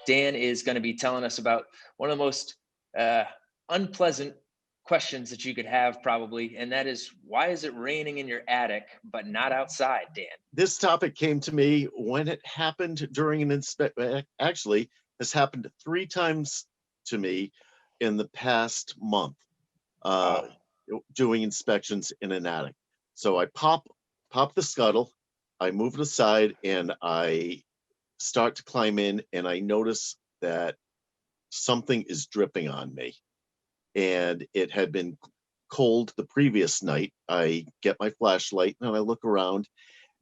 Dan is going to be telling us about one of the most unpleasant questions that you could have, probably, and that is, why is it raining in your attic but not outside, Dan? This topic came to me when it happened during an inspection. Actually, has happened 3 times to me in the past month, uh, Wow. doing inspections in an attic. So I pop the scuttle, I move it aside, and I start to climb in, and I notice that something is dripping on me. And it had been cold the previous night. I get my flashlight and I look around,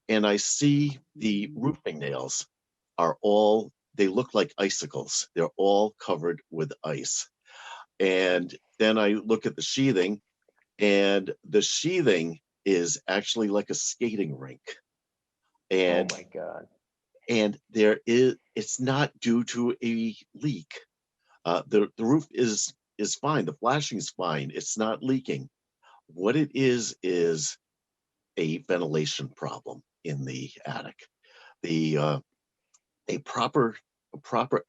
and I see the roofing nails they look like icicles. They're all covered with ice. And then I look at the sheathing, and the sheathing is actually like a skating rink. Oh And my God. it's not due to a leak. The roof is fine. The flashing is fine. It's not leaking. What it is a ventilation problem in the attic. The a proper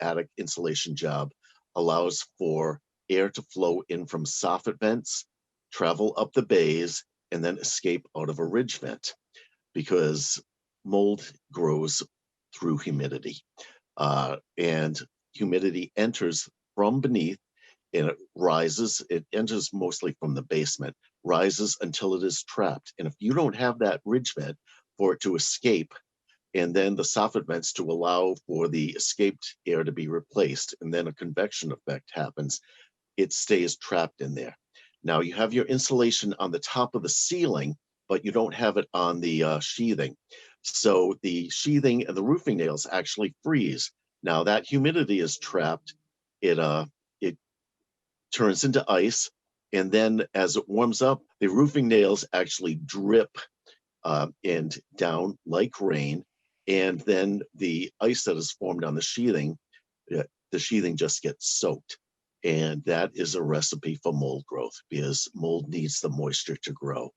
attic insulation job allows for air to flow in from soffit vents, travel up the bays, and then escape out of a ridge vent, because mold grows through humidity. And humidity enters from beneath, and it enters mostly from the basement, rises until it is trapped. And if you don't have that ridge vent for it to escape, and then the soffit vents to allow for the escaped air to be replaced, and then a convection effect happens, it stays trapped in there. Now you have your insulation on the top of the ceiling, but you don't have it on the sheathing. So the sheathing and the roofing nails actually freeze. Now that humidity is trapped, it turns into ice, and then as it warms up, the roofing nails actually drip and down like rain, and then the ice that is formed on the sheathing just gets soaked. And that is a recipe for mold growth, because mold needs the moisture to grow.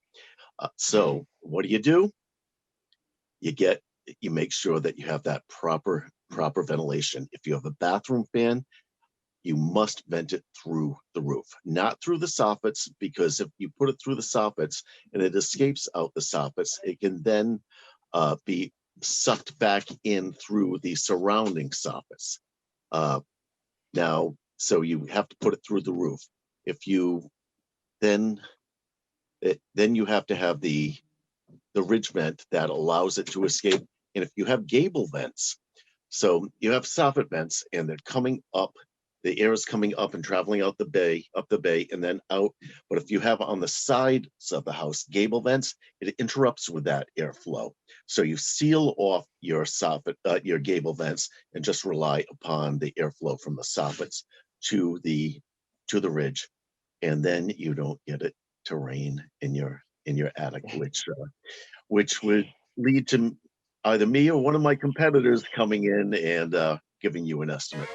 So what do? You make sure that you have that proper ventilation. If you have a bathroom fan, you must vent it through the roof, not through the soffits, because if you put it through the soffits and it escapes out the soffits, it can then be sucked back in through the surrounding soffits. Now, so you have to put it through the roof. If you then you have to have the ridge vent that allows it to escape. And if you have gable vents, so you have soffit vents and they're coming up, the air is coming up and traveling up the bay, and then out. But if you have on the sides of the house gable vents, it interrupts with that airflow. So you seal off your soffit, your gable vents, and just rely upon the airflow from the soffits to the ridge, and then you don't get it to rain in your attic, which would lead to either me or one of my competitors coming in and giving you an estimate.